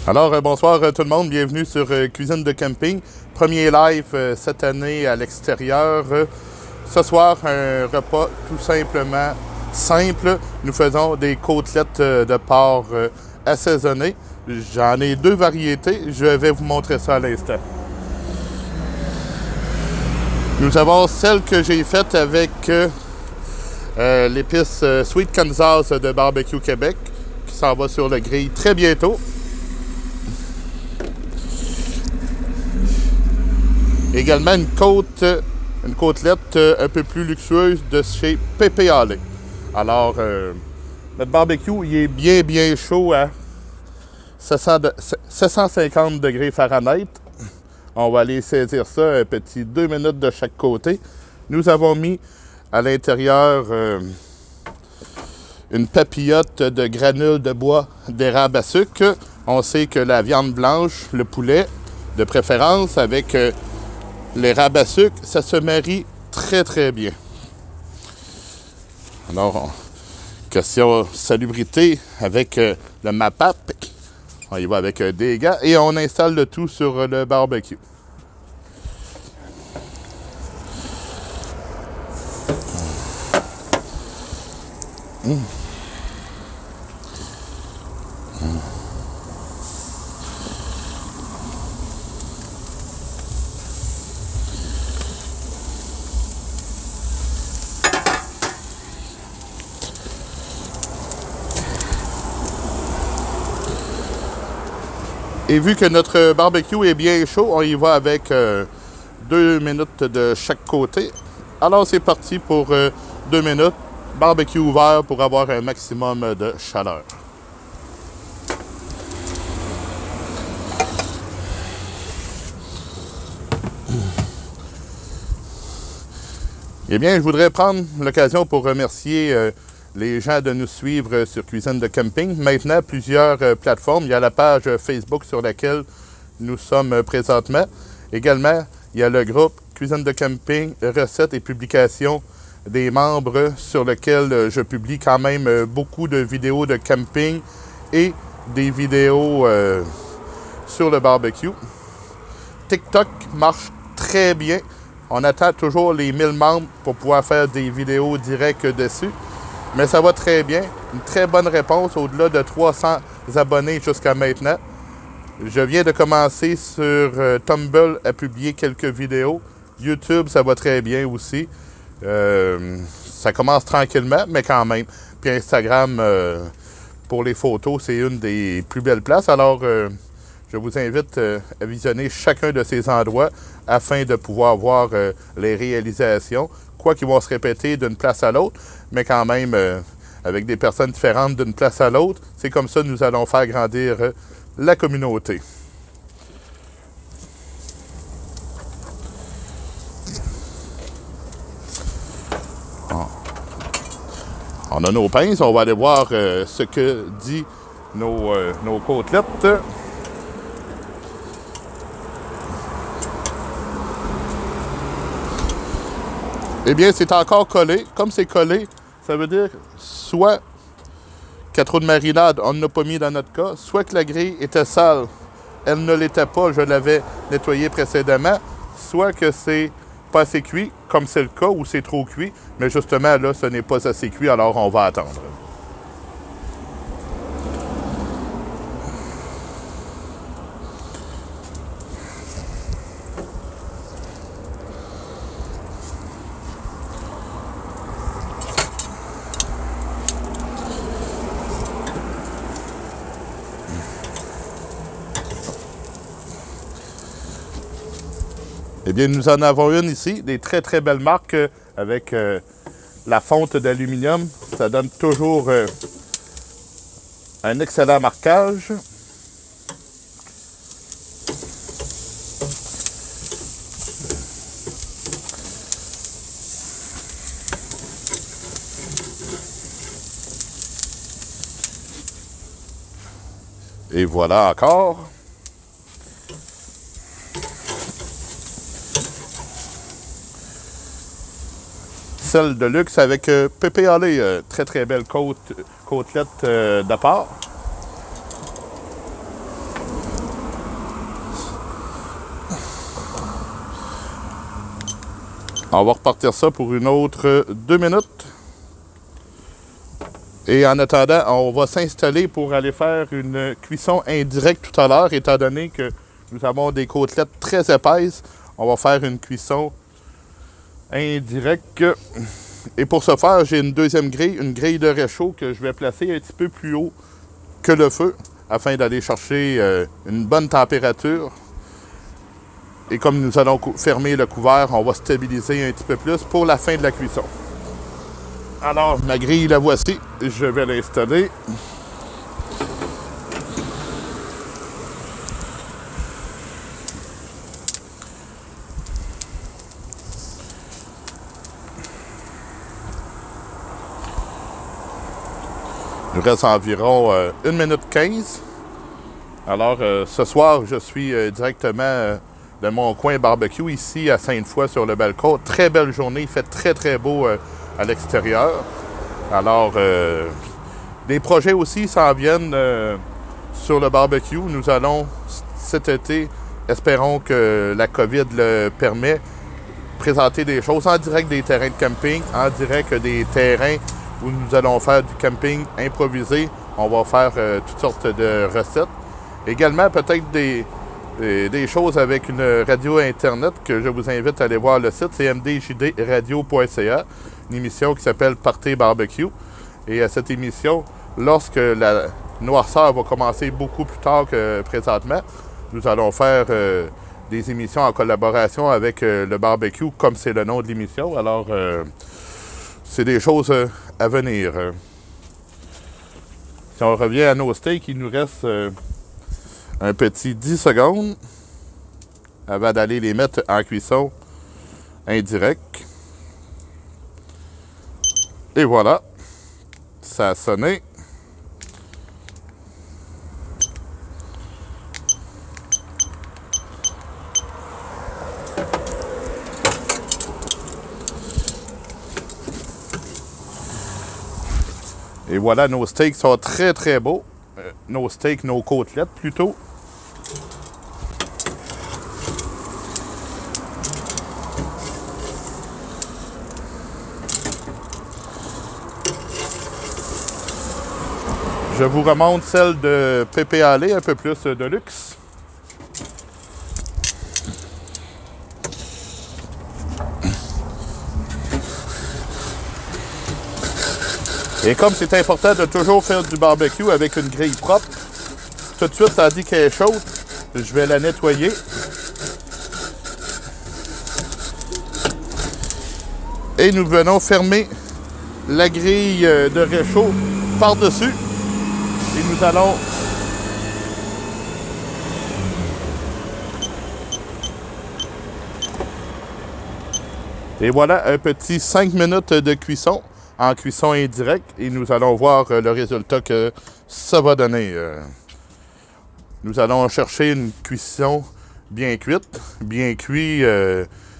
Alors, bonsoir tout le monde, bienvenue sur Cuisine de camping. Premier live cette année à l'extérieur. Ce soir, un repas tout simplement simple. Nous faisons des côtelettes de porc assaisonnées. J'en ai deux variétés, je vais vous montrer ça à l'instant. Nous avons celle que j'ai faite avec l'épice Sweet Kansas de Barbecue Québec, qui s'en va sur le grill très bientôt. Également une côtelette un peu plus luxueuse de chez Pepe Ale. Alors, notre barbecue, il est bien chaud à 750 degrés Fahrenheit. On va aller saisir ça un petit 2 minutes de chaque côté. Nous avons mis à l'intérieur une papillote de granules de bois d'érable à sucre. On sait que la viande blanche, le poulet, de préférence, avec l'érable à sucre, ça se marie très bien. Alors, question salubrité avec le MAPAP. On y va avec des gants et on installe le tout sur le barbecue. Et vu que notre barbecue est bien chaud, on y va avec 2 minutes de chaque côté. Alors c'est parti pour 2 minutes. Barbecue ouvert pour avoir un maximum de chaleur. Eh bien, je voudrais prendre l'occasion pour remercier les gens de nous suivre sur Cuisine de camping. Maintenant, plusieurs plateformes. Il y a la page Facebook sur laquelle nous sommes présentement. Également, il y a le groupe Cuisine de camping, recettes et publications des membres sur lequel je publie quand même beaucoup de vidéos de camping et des vidéos sur le barbecue. TikTok marche très bien. On attend toujours les 1000 membres pour pouvoir faire des vidéos directes dessus. Mais ça va très bien. Une très bonne réponse, au-delà de 300 abonnés jusqu'à maintenant. Je viens de commencer sur Tumblr à publier quelques vidéos. YouTube, ça va très bien aussi. Ça commence tranquillement, mais quand même. Puis Instagram, pour les photos, c'est une des plus belles places. Alors, je vous invite à visionner chacun de ces endroits afin de pouvoir voir les réalisations. Quoi qu'ils vont se répéter d'une place à l'autre, mais quand même avec des personnes différentes d'une place à l'autre. C'est comme ça que nous allons faire grandir la communauté. On a nos pinces, on va aller voir ce que dit nos côtelettes. Eh bien, c'est encore collé. Comme c'est collé, ça veut dire soit qu'il y a trop de marinade, on ne l'a pas mis dans notre cas, soit que la grille était sale, elle ne l'était pas, je l'avais nettoyée précédemment, soit que c'est pas assez cuit, comme c'est le cas, ou c'est trop cuit, mais justement, là, ce n'est pas assez cuit, alors on va attendre. Eh bien, nous en avons une ici, des très belles marques avec la fonte d'aluminium. Ça donne toujours un excellent marquage. Et voilà encore. Celle de luxe avec Pepe Ale, très belle côtelette de porc. On va repartir ça pour une autre 2 minutes. Et en attendant, on va s'installer pour aller faire une cuisson indirecte tout à l'heure, étant donné que nous avons des côtelettes très épaisses. On va faire une cuisson indirecte. Et pour ce faire, j'ai une deuxième grille, une grille de réchaud que je vais placer un petit peu plus haut que le feu, afin d'aller chercher une bonne température. Et comme nous allons fermer le couvert, on va stabiliser un petit peu plus pour la fin de la cuisson. Alors, ma grille, la voici. Je vais l'installer. Il nous reste environ 1 minute 15. Alors, ce soir, je suis directement de mon coin barbecue ici à Sainte-Foy sur le balcon. Très belle journée, il fait très très beau à l'extérieur. Alors, des projets aussi s'en viennent sur le barbecue. Nous allons cet été, espérons que la COVID le permet, présenter des choses en direct des terrains de camping, en direct des terrains où nous allons faire du camping improvisé. On va faire toutes sortes de recettes. Également, peut-être des choses avec une radio Internet que je vous invite à aller voir le site, c'est mdjdradio.ca, une émission qui s'appelle Party Barbecue. Et à cette émission, lorsque la noirceur va commencer beaucoup plus tard que présentement, nous allons faire des émissions en collaboration avec le barbecue, comme c'est le nom de l'émission. Alors, c'est des choses à venir. Si on revient à nos steaks, il nous reste un petit 10 secondes avant d'aller les mettre en cuisson indirecte. Et voilà, ça a sonné. Et voilà, nos steaks sont très très beaux. Nos steaks, nos côtelettes plutôt. Je vous remonte celle de Pépé Allé, un peu plus de luxe. Et comme c'est important de toujours faire du barbecue avec une grille propre, tout de suite, ça dit qu'elle est chaude. Je vais la nettoyer. Et nous venons fermer la grille de réchaud par-dessus. Et nous allons et voilà un petit 5 minutes de cuisson en cuisson indirecte et nous allons voir le résultat que ça va donner. Nous allons chercher une cuisson bien cuite, bien cuit,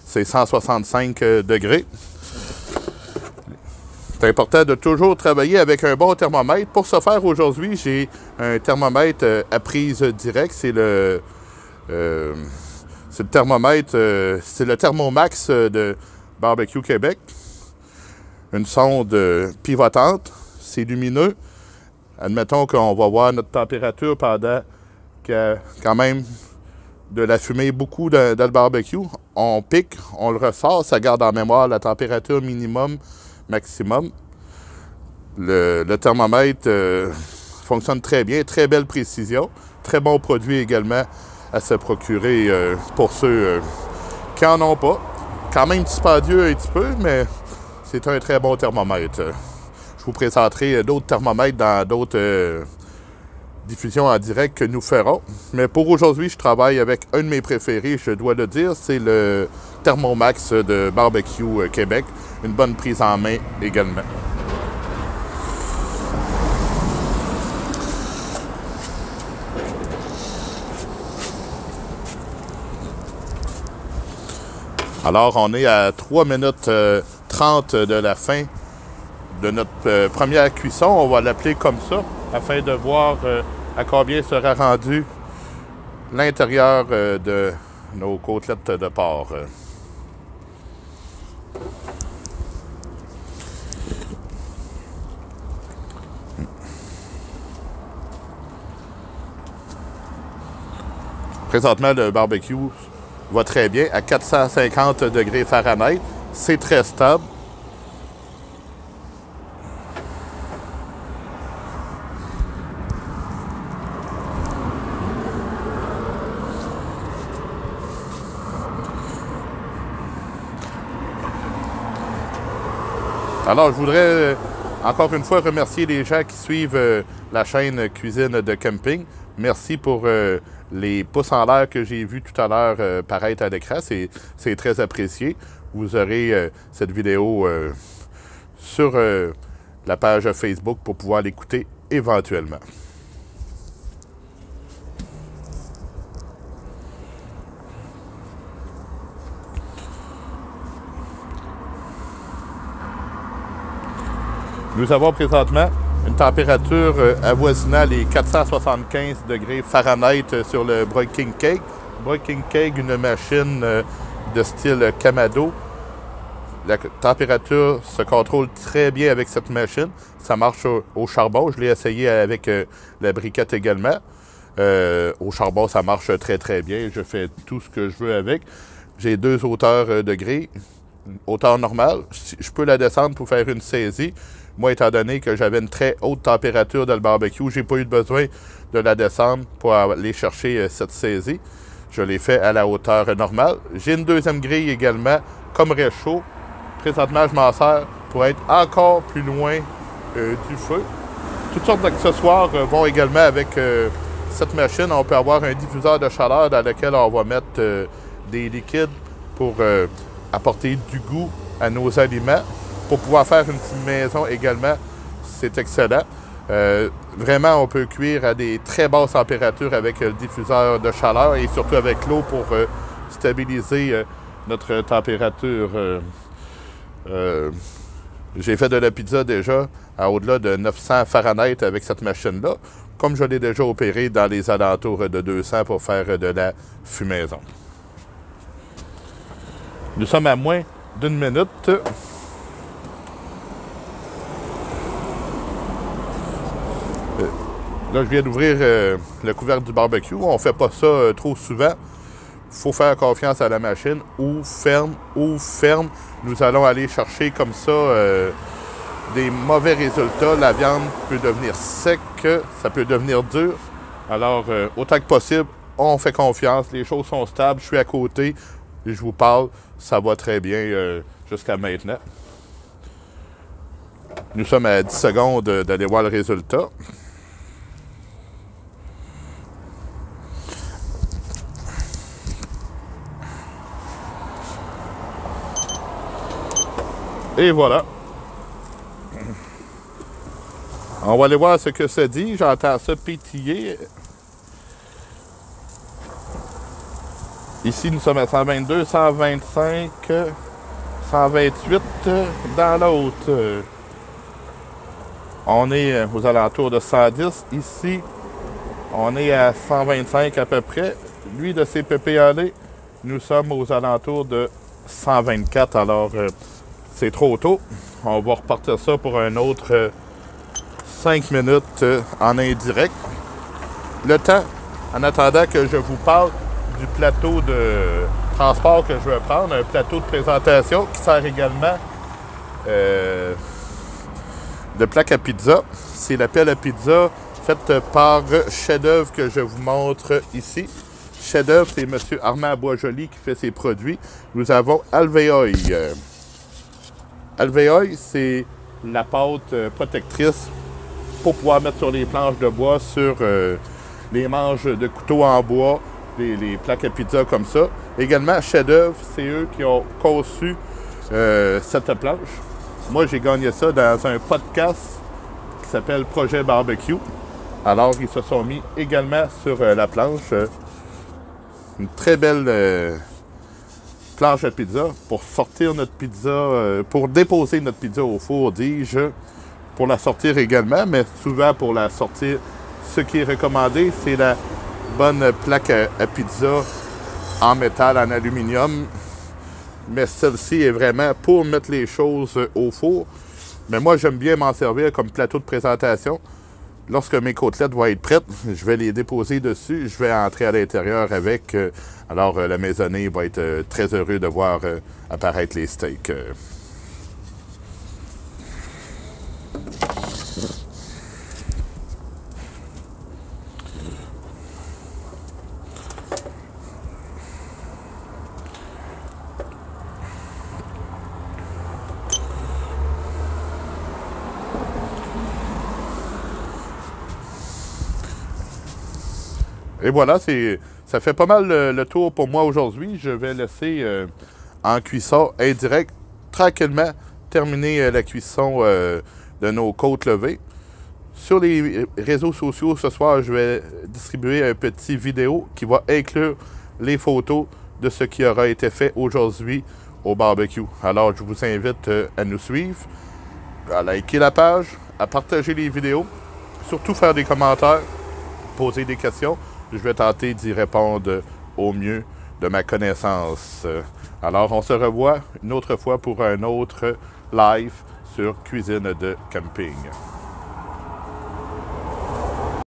c'est 165 degrés. C'est important de toujours travailler avec un bon thermomètre. Pour ce faire, aujourd'hui, j'ai un thermomètre à prise directe. C'est le thermomètre, c'est le Thermomax de Barbecue Québec. Une sonde pivotante, c'est lumineux. Admettons qu'on va voir notre température pendant qu'il y a quand même de la fumée beaucoup dans le barbecue. On pique, on le ressort, ça garde en mémoire la température minimum, maximum. Le thermomètre fonctionne très bien, très belle précision. Très bon produit également à se procurer pour ceux qui n'en ont pas. Quand même dispendieux un petit peu, mais c'est un très bon thermomètre. Je vous présenterai d'autres thermomètres dans d'autres diffusions en direct que nous ferons. Mais pour aujourd'hui, je travaille avec un de mes préférés, je dois le dire, c'est le Thermomax de Barbecue Québec. Une bonne prise en main également. Alors, on est à 3 minutes 30 de la fin de notre première cuisson. On va l'appeler comme ça, afin de voir à combien sera rendu l'intérieur de nos côtelettes de porc. Présentement, le barbecue va très bien à 450 degrés Fahrenheit. C'est très stable. Alors, je voudrais encore une fois remercier les gens qui suivent la chaîne Cuisine de Camping. Merci pour les pouces en l'air que j'ai vus tout à l'heure paraître à l'écran. C'est très apprécié. Vous aurez cette vidéo sur la page Facebook pour pouvoir l'écouter éventuellement. Nous avons présentement une température avoisinant les 475 degrés Fahrenheit sur le Breaking Keg. Breaking Keg, une machine de style Kamado. La température se contrôle très bien avec cette machine. Ça marche au charbon. Je l'ai essayé avec la briquette également. Au charbon, ça marche très très bien. Je fais tout ce que je veux avec. J'ai 2 hauteurs de grille. Hauteur normale. Je peux la descendre pour faire une saisie. Moi, étant donné que j'avais une très haute température dans le barbecue, j'ai pas eu besoin de la descendre pour aller chercher cette saisie. Je l'ai fait à la hauteur normale. J'ai une deuxième grille également, comme réchaud. Présentement, je m'en sers pour être encore plus loin du feu. Toutes sortes d'accessoires vont également avec cette machine. On peut avoir un diffuseur de chaleur dans lequel on va mettre des liquides pour apporter du goût à nos aliments. Pour pouvoir faire une fumaison également, c'est excellent. Vraiment, on peut cuire à des très basses températures avec le diffuseur de chaleur et surtout avec l'eau pour stabiliser notre température. J'ai fait de la pizza déjà à au-delà de 900 Fahrenheit avec cette machine-là, comme je l'ai déjà opéré dans les alentours de 200 pour faire de la fumaison. Nous sommes à moins d'1 minute. Là, je viens d'ouvrir le couvercle du barbecue. On ne fait pas ça trop souvent. Il faut faire confiance à la machine. Ouvre, ferme. Nous allons aller chercher comme ça des mauvais résultats. La viande peut devenir sec, ça peut devenir dur. Alors, autant que possible, on fait confiance. Les choses sont stables. Je suis à côté et je vous parle. Ça va très bien jusqu'à maintenant. Nous sommes à 10 secondes d'aller voir le résultat. Et voilà. On va aller voir ce que ça dit. J'entends ça pétiller. Ici, nous sommes à 122, 125, 128 dans l'autre. On est aux alentours de 110. Ici, on est à 125 à peu près. Lui, de ses PPAD, nous sommes aux alentours de 124. Alors, c'est trop tôt. On va repartir ça pour un autre 5 minutes en indirect. Le temps, en attendant que je vous parle du plateau de transport que je vais prendre, un plateau de présentation qui sert également de plaque à pizza. C'est la pelle à pizza faite par Chef-d'œuvre que je vous montre ici. Chef-d'œuvre, c'est M. Armand Boisjoli qui fait ses produits. Nous avons Alveoy. Alveoy, c'est la pâte protectrice pour pouvoir mettre sur les planches de bois, sur les manches de couteau en bois, les plaques à pizza comme ça. Également, Chef-d'œuvre, c'est eux qui ont conçu cette planche. Moi, j'ai gagné ça dans un podcast qui s'appelle Projet Barbecue. Alors, ils se sont mis également sur la planche. Une très belle planche à pizza pour sortir notre pizza, pour déposer notre pizza au four, dis-je, pour la sortir également, mais souvent pour la sortir, ce qui est recommandé, c'est la bonne plaque à pizza en métal, en aluminium. Mais celle-ci est vraiment pour mettre les choses au four. Mais moi, j'aime bien m'en servir comme plateau de présentation. Lorsque mes côtelettes vont être prêtes, je vais les déposer dessus. Je vais entrer à l'intérieur avec. Alors, la maisonnée va être très heureux de voir apparaître les steaks. Et voilà, ça fait pas mal le tour pour moi aujourd'hui. Je vais laisser en cuisson indirecte, tranquillement, terminer la cuisson de nos côtes levées. Sur les réseaux sociaux, ce soir, je vais distribuer un petit vidéo qui va inclure les photos de ce qui aura été fait aujourd'hui au barbecue. Alors, je vous invite à nous suivre, à liker la page, à partager les vidéos, surtout faire des commentaires, poser des questions. Je vais tenter d'y répondre au mieux de ma connaissance. Alors, on se revoit une autre fois pour un autre live sur Cuisine de Camping.